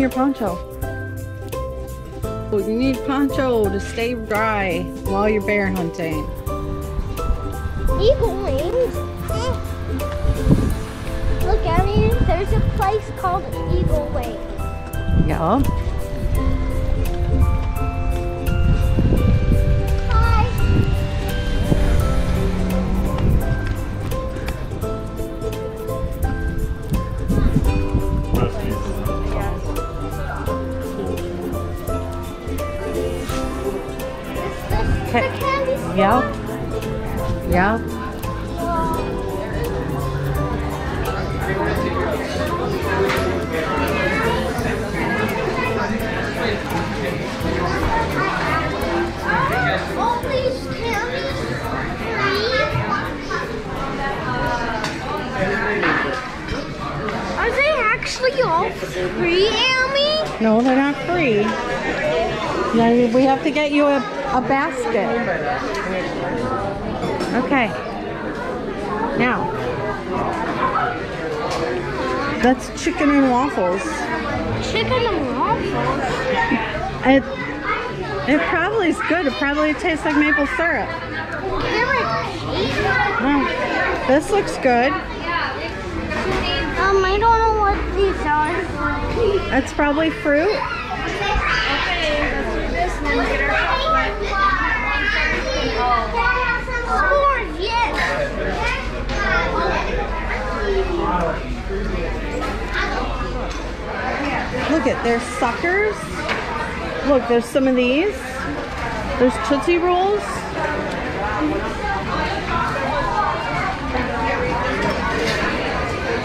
your poncho. You need poncho to stay dry while you're bear hunting. Eagle wings. Look at me. There's a place called Eagle Wings. Yeah. Hi. Okay. The candy store. Yeah. Yeah. All these candies free? Are they actually all free, Amy? No, they're not free. Now we have to get you a basket. Okay. Now, that's chicken and waffles. Chicken and waffles? It probably is good. It probably tastes like maple syrup. They're like cheese. Oh, this looks good. I don't know what these are. That's probably fruit. S'mores, yes. Look at, there's suckers. Look, there's some of these. There's Tootsie Rolls.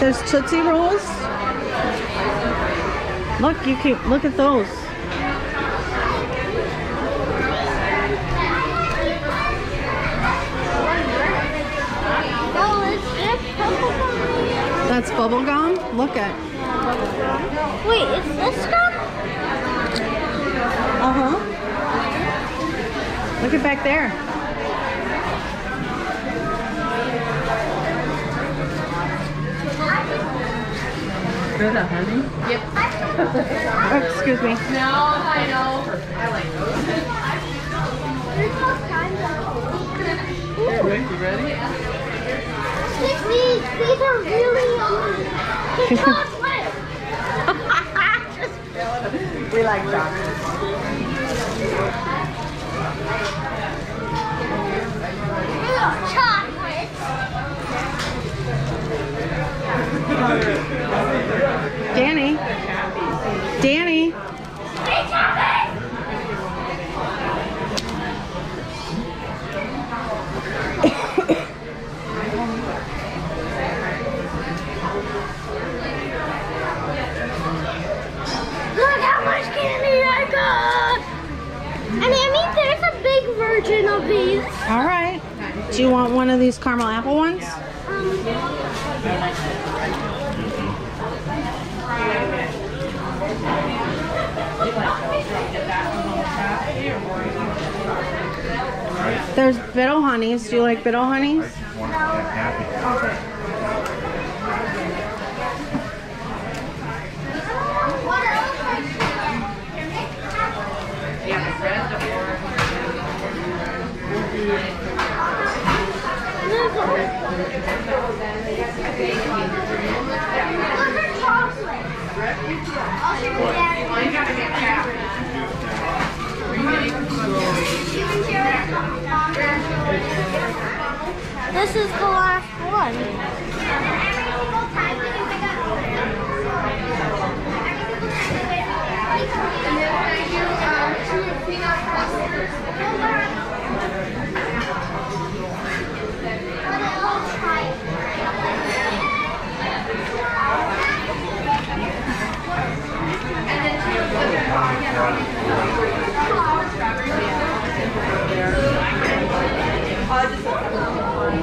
There's Tootsie Rolls. Look, look at those. That's bubble gum. Look at. Wait, is this gum? Uh-huh. Look at back there. Good, honey? Yep. Oh, excuse me. No, I know. I like those. Here, you ready? These are really yummy. It's chocolate. We like chocolate. Chocolate. Dani. Dani. Hey, chocolate. Look how much candy I got! And I mean, there's a big version of these. All right. Do you want one of these caramel apple ones? There's Biddle Honeys. Do you like Biddle Honeys? This is the last one.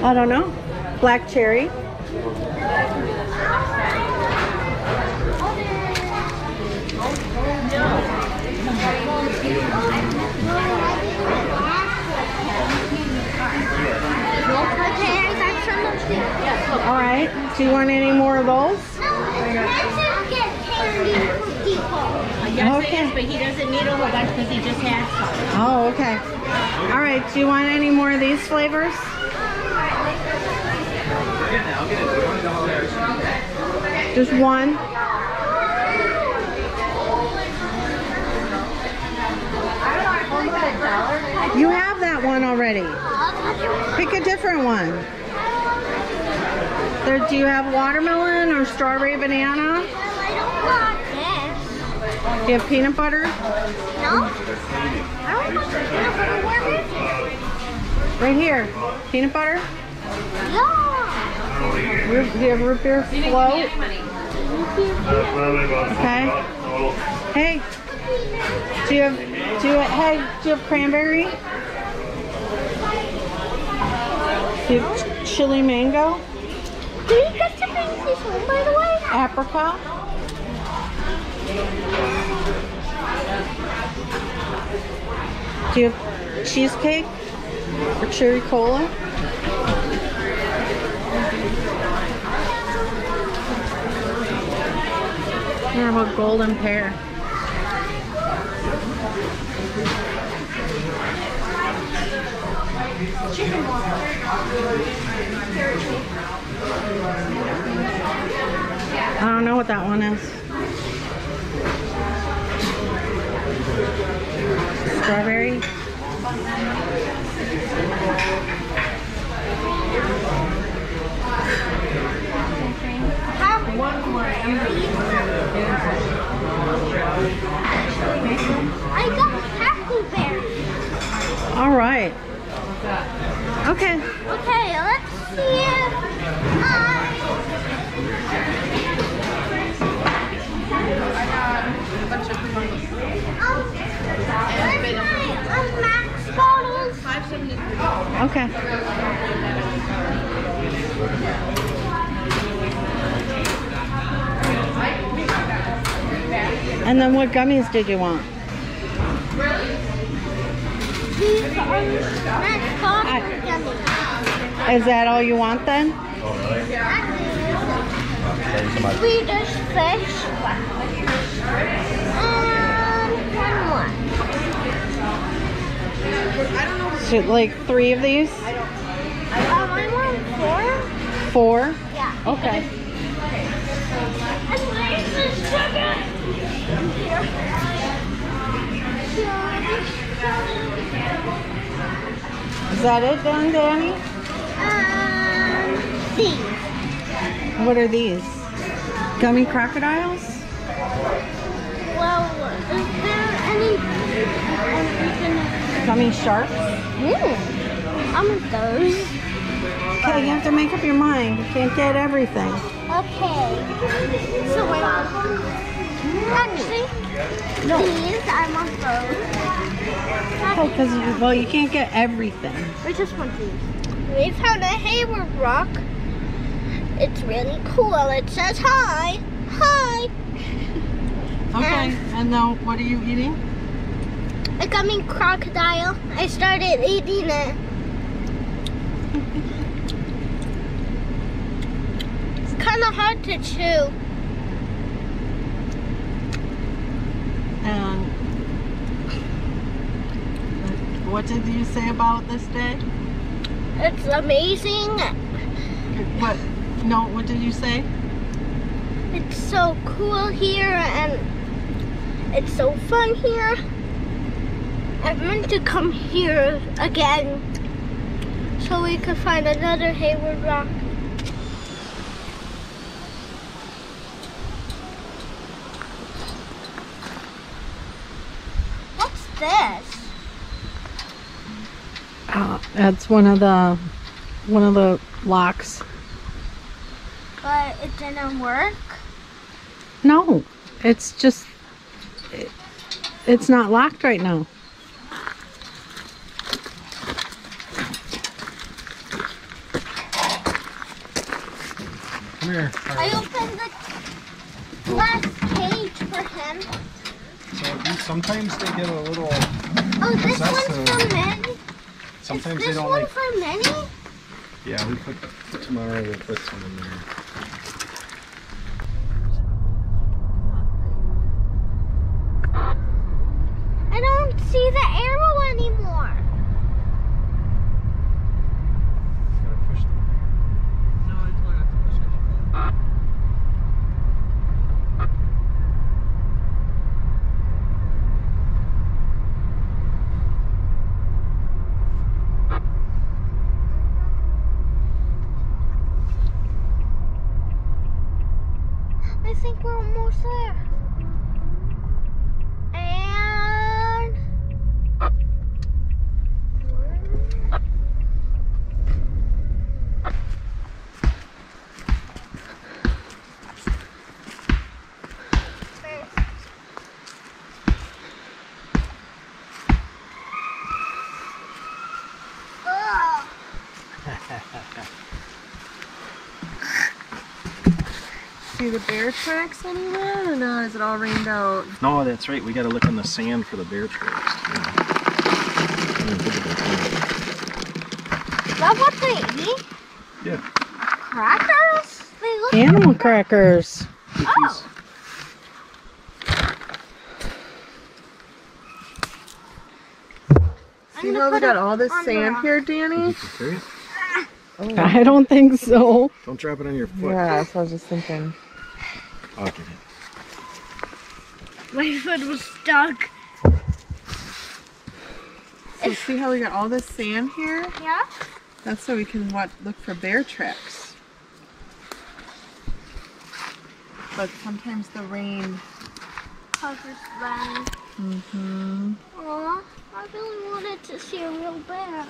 I don't know. Black cherry. All right. Do you want any more of those? No, let's just get candy for people. Yes, Okay. it is, but he doesn't need a whole bunch because he just has some. Oh, okay. All right. Do you want any more of these flavors? Just one. You have that one already. Pick a different one. There, do you have watermelon or strawberry banana? I don't want this. Do you have peanut butter? No? I don't want the peanut butter. Where is it? Right here. Peanut butter? Yeah. Do you have root beer float? Okay. Hey. Do you have cranberry? Do you have chili mango? Do you get to bring this home, by the way? Apricot? Do you have cheesecake or cherry cola? I have a golden pear. I don't know what that one is. Strawberry. I got hackleberry. All right. Okay. Okay, let's see if where's my Max bottles? Okay. And then what gummies did you want? These are Max bottle gummies. Is that all you want then? Swedish fish. And one more. So, like 3 of these? I want 4. 4? Yeah. Okay. And where's the sugar? Is that it then, Danny? These. What are these? Gummy crocodiles? Well, is there any? Gummy sharks? I want those. Okay, you have to make up your mind. You can't get everything. Okay. So wait. Actually, these I want those. Okay, because, well, you can't get everything. I just want these. We found a Hayward Rock. It's really cool. It says hi. Hi. Okay, and now what are you eating? A gummy crocodile. I started eating it. It's kind of hard to chew. And what did you say about this day? It's amazing. What? No, what did you say? It's so cool here and it's so fun here. I meant to come here again so we could find another Hayward Rock. What's this? That's one of the locks. But it didn't work. No, it's just it's not locked right now. Come here. I opened the glass cage for him. So sometimes they get a little. Oh, this one's for Minnie? Sometimes Is they this don't one like. for Minnie? Yeah, we put tomorrow. We'll put some in there. see the arrow anymore. Gotta push them. No, I told her not to push it. I think we're almost there. And See the bear tracks anywhere or not? Is it all rained out? No, that's right. We gotta look in the sand for the bear tracks. is that what they eat? Yeah. Crackers? They look Animal crackers. Oh. See how they got all this sand here, Danny? I don't think so. Don't drop it on your foot. Yeah, that's what I was just thinking. I'll get it. My foot was stuck. So see how we got all this sand here? Yeah? That's so we can look for bear tracks. But sometimes the rain. Covers them. Mm-hmm. Aw, I really wanted to see a real bear.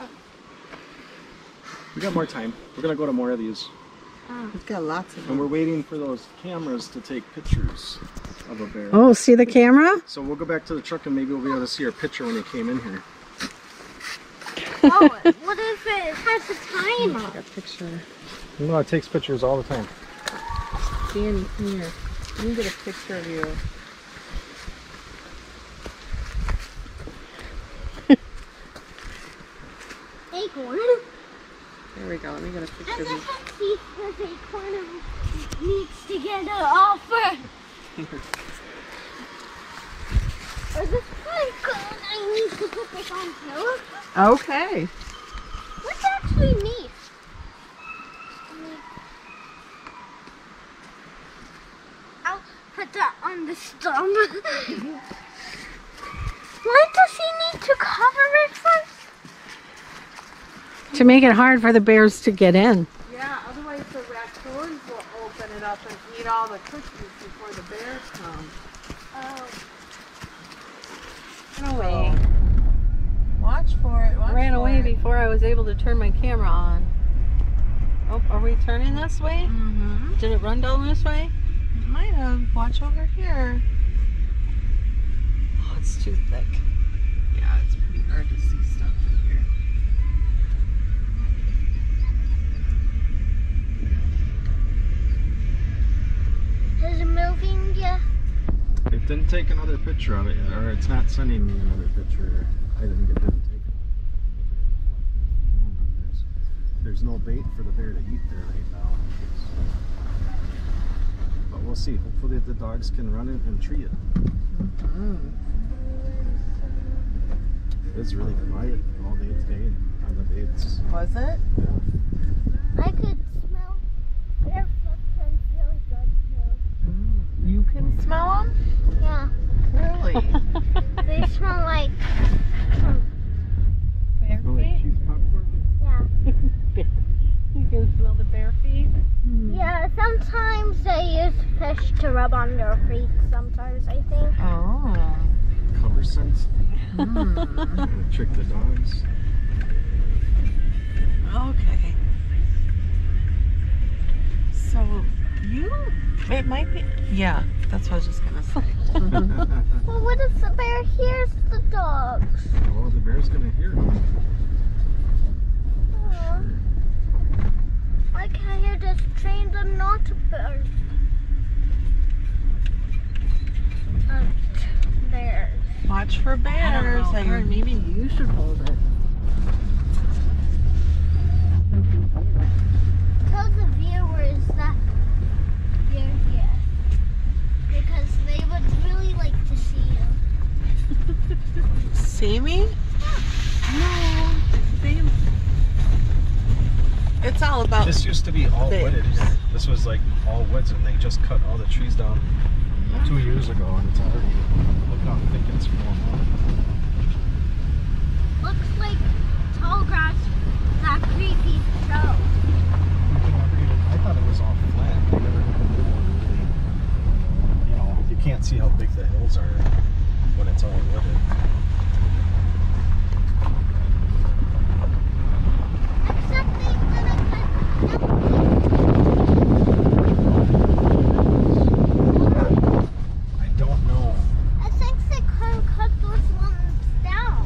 We got more time. We're gonna go to more of these. We've got lots of And them. we're waiting for those cameras to take pictures of a bear. Oh, see the camera? So we'll go back to the truck and maybe we'll be able to see our picture when he came in here. Oh, what if it has a timer? Take a picture. No, it takes pictures all the time. Danny, come here. Let me get a picture of you. Acorn. There we go. Let me get a picture And of the you. taxi says Acorn needs to get an offer. Or this one, I need to put this on too. Okay. What's actually neat? I'll put that on the stump. Why does he need to cover it first? To make it hard for the bears to get in. Yeah, otherwise the raccoons will open it up and eat all the cookies before the bears come. Oh. Run away. Watch for it. Watch Ran for away it. before I was able to turn my camera on. Oh, are we turning this way? Mm-hmm. Did it run down this way? It might have. Watch over here. Oh, it's too thick. Yeah, it's pretty hard to see stuff in here. Is it moving yet? It didn't take another picture of it yet, or it's not sending me another picture. I think it didn't take it. There's no bait for the bear to eat there right now. But we'll see. Hopefully the dogs can run it and tree it. It's really quiet all day today on the baits. Was it? I could smell their footprints really good too. You can smell them? Yeah, Really? they smell like, Bear Oh, like feet? cheese popcorn? yeah. You can smell the bear feet? Yeah, sometimes they use fish to rub on their feet, sometimes I think. Oh. Cover scents. Trick the dogs. Okay. So it might be, yeah, that's what I was just gonna say. Well, what if the bear hears the dogs? Oh, the bear's gonna hear them. Aw. Why can't you just train them not to burn? Bears. Watch for bears. I heard maybe you should hold it. Tell the viewers that you're here. Because they would really like to see you. See It's all about. This used to be all babes. wooded here. This was like all woods, and they just cut all the trees down 2 years ago, and it's already, look how thick it's growing up. Looks like tall grass, that creepy show. I thought it was all flat. I never really, you know, you can't see how big the hills are when it's all wooded. Except they didn't I don't know. I think they couldn't cut those ones down.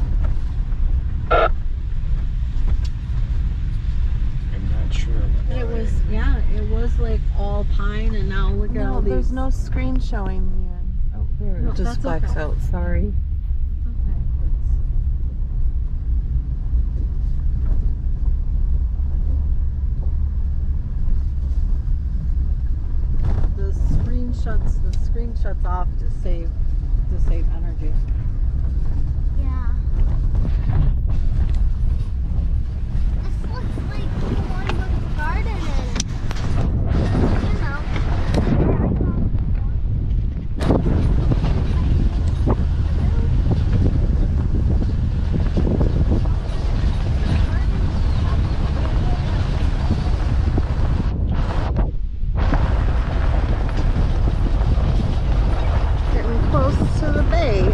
I'm not sure. It was, yeah, it was like all pine, and now look at all No, these. there's no screen showing, Leanne. Oh, there. No, It just that's blacks okay. out. Sorry. The screen shuts off to save energy. Yeah. This looks like one with a garden in it. You know. Getting close to the bay.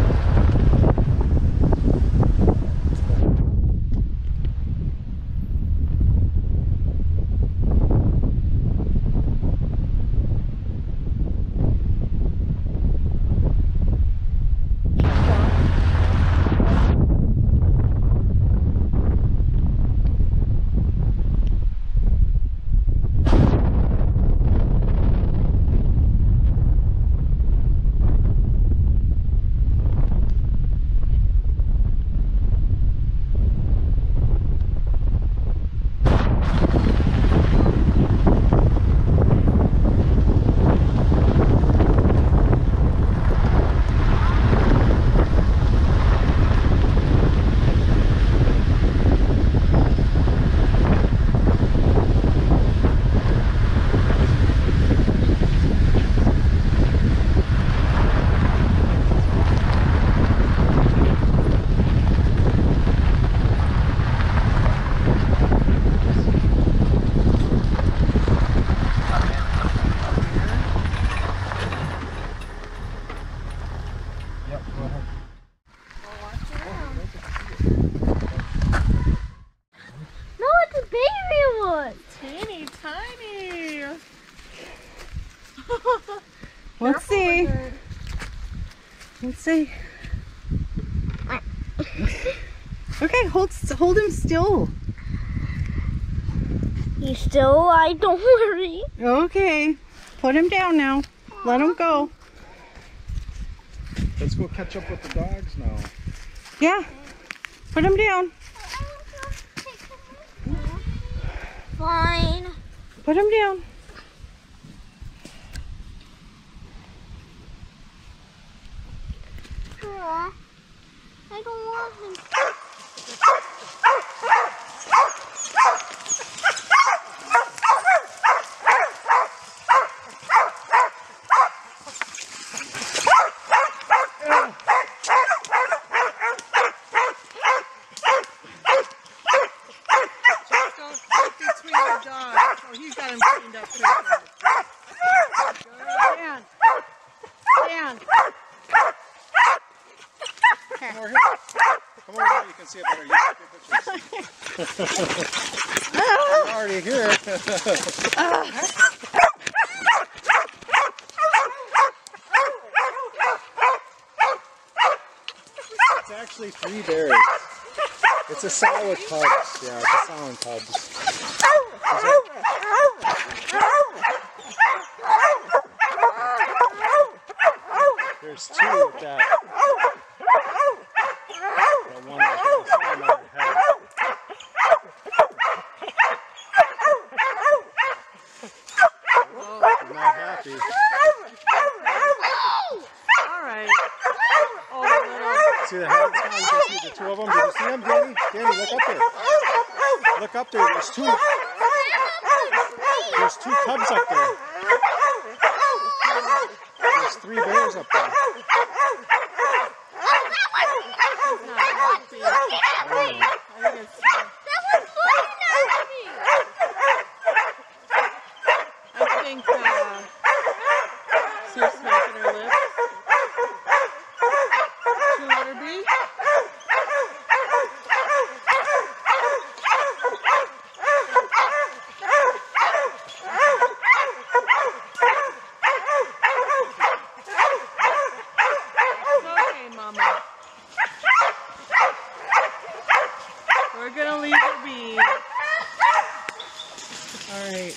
Yep, go ahead. No, it's a baby one. Teeny tiny. Let's see. Let's see. Okay, hold him still. He's still alive, don't worry. Okay, put him down now. Let him go. Let's go catch up with the dogs now. Yeah, put him down. Fine. Put him down. I don't want him. Between the dogs. Oh, he's got him cleaned up pretty good. Dan. Dan. Come over here. Come over here, you can see it better. You can take pictures. I'm already here. It's actually 3 bears. It's a sow with cubs. Yeah, it's a sow and cubs. There's 2 with that. The one that has the sow on their head. I'm not happy. All right. Oh, See the heads now? You can see the 2 of them. Did you see them, Danny? Danny, look up there. Look up there. There's 2. there's 2 cubs up there. There's 3 bears up there. I think she's smacking her lips. Should we let her be? It's okay, Mama. We're gonna leave her be. All right.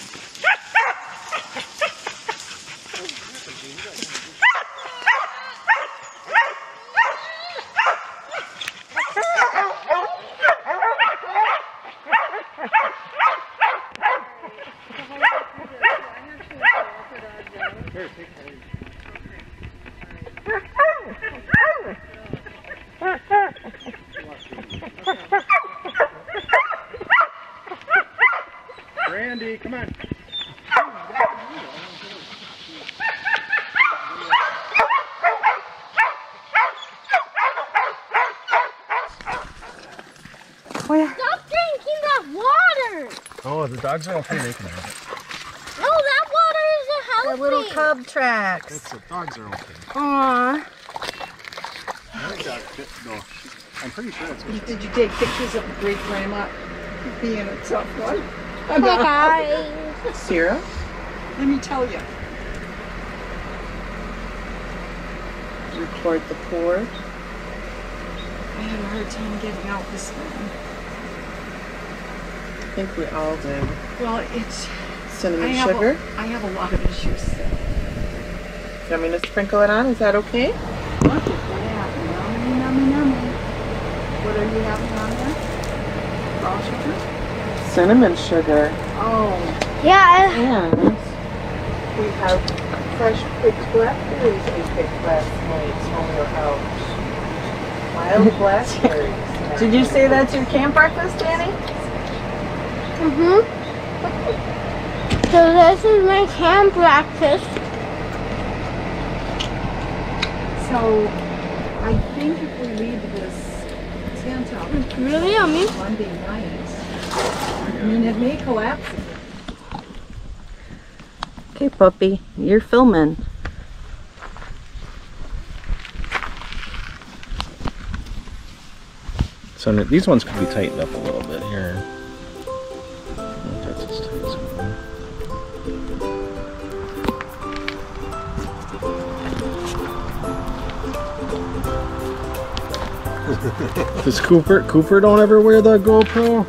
Randy, come on. Stop drinking that water! Oh, the dogs are okay. They can have it. No, that water isn't healthy. The little cub tracks. That's it. Dogs are okay. Aww. I think that fit. No, I'm pretty sure it's good. Did you take pictures of great grandma being a tough one? Hey guys. Sarah, let me tell you. Record the port. I had a hard time getting out this morning. I think we all did. Well, it's Cinnamon sugar. I have a lot of issues. You want me to sprinkle it on? Is that okay? Look at that. Nummy, nummy, nummy. What are you having on there? Raw sugar? Cinnamon sugar. Oh. Yeah. And we have fresh picked blackberries we picked last night from your house. Wild blackberries. Did you say that's your camp breakfast, Dani? So this is my camp breakfast. So, I think if we leave this tent up It's really yummy. Monday night, I mean, it may collapse. Okay, puppy, you're filming. So these ones could be tightened up a little bit here. That's as tight as we want. Does Cooper don't ever wear the GoPro?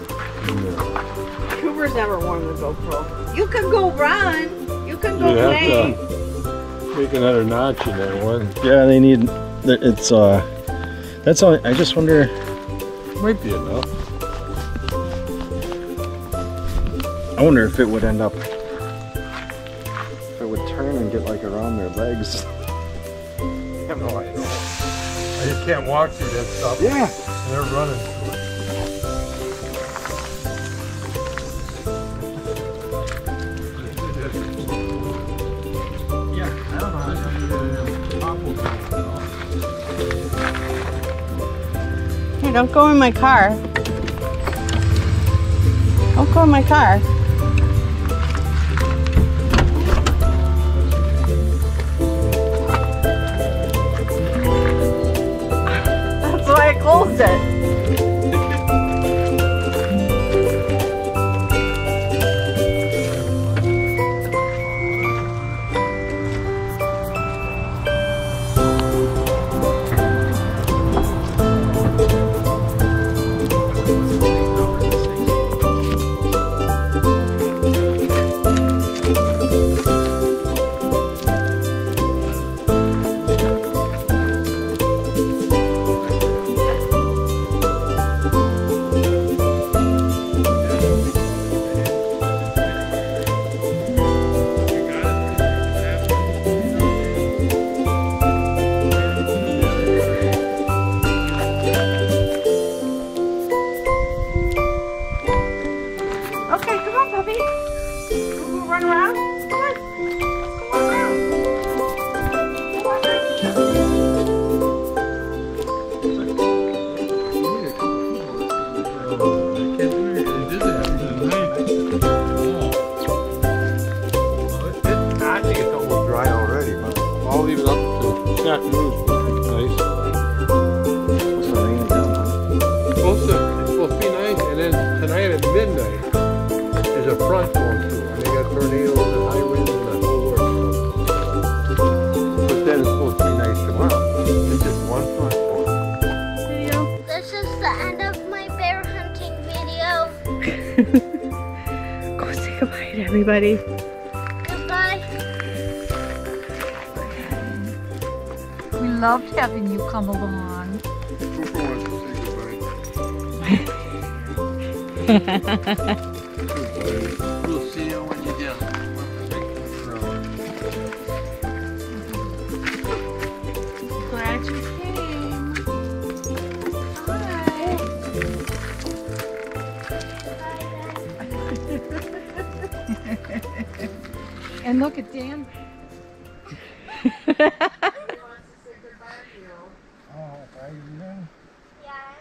Cooper's never worn the GoPro. You can go run. You can go You play. have to make another notch in that one. Yeah, they need. It's that's all. I just wonder. Might be enough. I wonder if it would end up. If it would turn and get like around their legs. I have no idea. You can't walk through that stuff. Yeah. They're running through it. Yeah, I don't know. Hey, don't go in my car. Don't go in my car. That's why I closed it. We'll run around. Come on. Let's go around. Come on, I think it's almost dry already, but I'll leave it up to this afternoon's nice. What's the rain down there? It's supposed to be nice, and then tonight at midnight, there's a front going through, and they got tornadoes and high winds and the whole works. But then it's supposed to be nice tomorrow. It's just one front going. Video. This is the end of my bear hunting video. Go say goodbye to everybody. Goodbye. we loved having you come along. Cooper wants to say goodbye. We'll see you when you get home. Glad you came. Hi. And look at Dan. Yeah.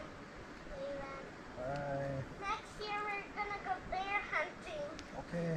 Next year we're gonna go bear hunting. Okay.